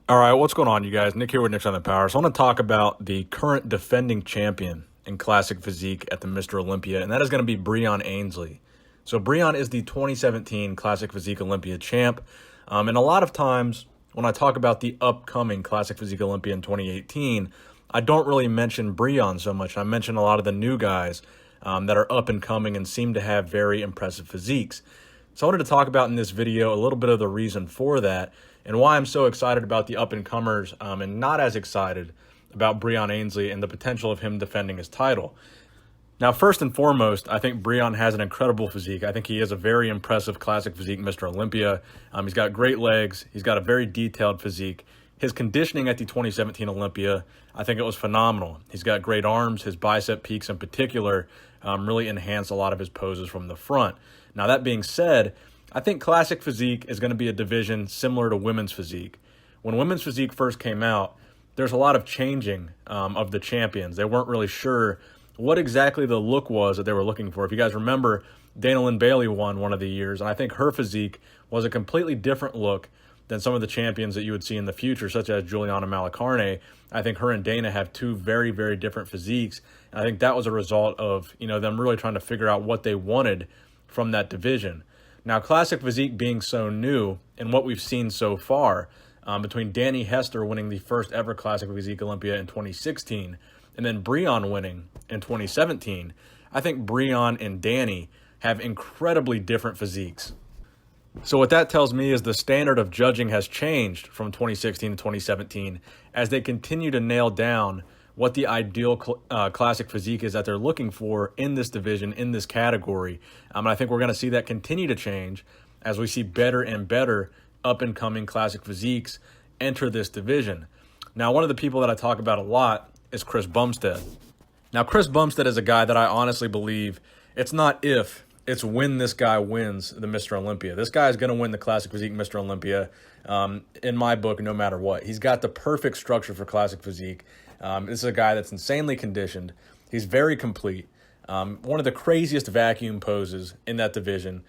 All right, what's going on, you guys? Nick here with Nick Strength and Power. So I want to talk about the current defending champion in Classic Physique at the Mr. Olympia, and that is going to be Breon Ansley. So Breon is the 2017 Classic Physique Olympia champ, and a lot of times when I talk about the upcoming Classic Physique Olympia in 2018, I don't really mention Breon so much. I mention a lot of the new guys that are up and coming and seem to have very impressive physiques. So I wanted to talk about in this video a little bit of the reason for that and why I'm so excited about the up-and-comers and not as excited about Breon Ansley and the potential of him defending his title. Now, first and foremost, I think Breon has an incredible physique. I think he is a very impressive Classic Physique Mr. Olympia. He's got great legs. He's got a very detailed physique. His conditioning at the 2017 Olympia, I think it was phenomenal. He's got great arms. His bicep peaks in particular really enhance a lot of his poses from the front. Now, that being said, I think Classic Physique is going to be a division similar to women's physique. When women's physique first came out, there's a lot of changing of the champions. They weren't really sure what exactly the look was that they were looking for. If you guys remember, Dana Lynn Bailey won one of the years, and I think her physique was a completely different look than some of the champions that you would see in the future, such as Juliana Malacarne. I think her and Dana have two very, very different physiques, and I think that was a result of them really trying to figure out what they wanted from that division. Now, Classic Physique being so new and what we've seen so far, between Danny Hester winning the first ever Classic Physique Olympia in 2016 and then Breon winning in 2017, I think Breon and Danny have incredibly different physiques. So what that tells me is the standard of judging has changed from 2016 to 2017 as they continue to nail down what the ideal classic physique is that they're looking for in this division, in this category. And I think we're going to see that continue to change as we see better and better up-and-coming classic physiques enter this division. Now, one of the people that I talk about a lot is Chris Bumstead. Now, Chris Bumstead is a guy that I honestly believe it's not if, it's when this guy wins the Mr. Olympia. This guy is going to win the Classic Physique Mr. Olympia, in my book, no matter what. He's got the perfect structure for Classic Physique. This is a guy that's insanely conditioned. He's very complete. One of the craziest vacuum poses in that division.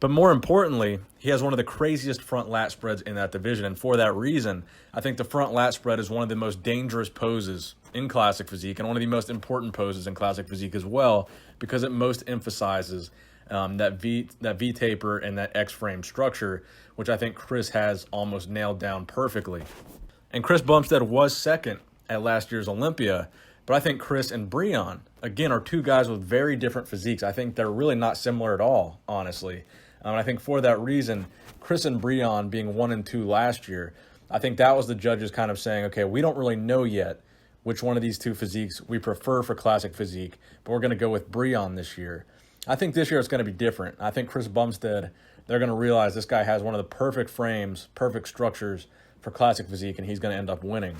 But more importantly, he has one of the craziest front lat spreads in that division. And for that reason, I think the front lat spread is one of the most dangerous poses in Classic Physique and one of the most important poses in Classic Physique as well, because it most emphasizes that V taper and that X frame structure, which I think Chris has almost nailed down perfectly. And Chris Bumstead was second at last year's Olympia, but I think Chris and Breon, again, are two guys with very different physiques. I think they're really not similar at all, honestly. And I think for that reason, Chris and Breon being 1 and 2 last year, I think that was the judges kind of saying, okay, we don't really know yet which one of these two physiques we prefer for Classic Physique, but we're going to go with Breon this year. I think this year it's going to be different. I think Chris Bumstead, they're going to realize this guy has one of the perfect frames, perfect structures for Classic Physique, and he's going to end up winning.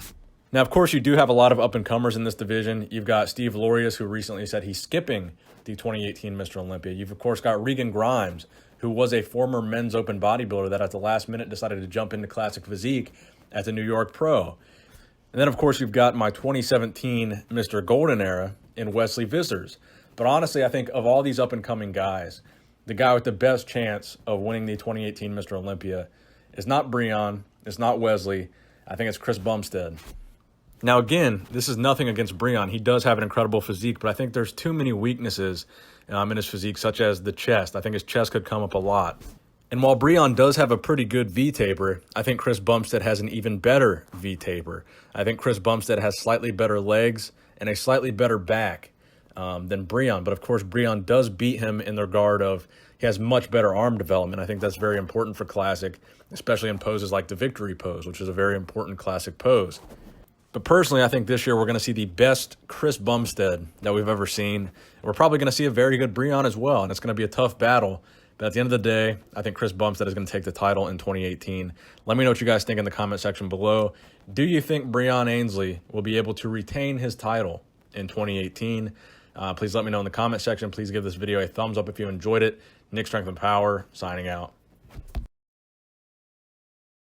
Now, of course, you do have a lot of up-and-comers in this division. You've got Steve Lorius, who recently said he's skipping the 2018 Mr. Olympia. You've, of course, got Regan Grimes, who was a former men's open bodybuilder that at the last minute decided to jump into Classic Physique as a New York pro. And then, of course, you've got my 2017 Mr. Golden Era in Wesley Vissers. But honestly, I think of all these up-and-coming guys, the guy with the best chance of winning the 2018 Mr. Olympia is not Breon, it's not Wesley. I think it's Chris Bumstead. Now, again, this is nothing against Breon. He does have an incredible physique, but I think there's too many weaknesses in his physique, such as the chest. I think his chest could come up a lot. And while Breon does have a pretty good V-taper, I think Chris Bumstead has an even better V-taper. I think Chris Bumstead has slightly better legs and a slightly better back than Breon. But, of course, Breon does beat him in the regard of he has much better arm development. I think that's very important for Classic, especially in poses like the victory pose, which is a very important Classic pose. But personally, I think this year we're going to see the best Chris Bumstead that we've ever seen. We're probably going to see a very good Breon as well, and it's going to be a tough battle. But at the end of the day, I think Chris Bumstead is going to take the title in 2018. Let me know what you guys think in the comment section below. Do you think Breon Ansley will be able to retain his title in 2018? Please let me know in the comment section. Please give this video a thumbs up if you enjoyed it. Nick Strength and Power, signing out.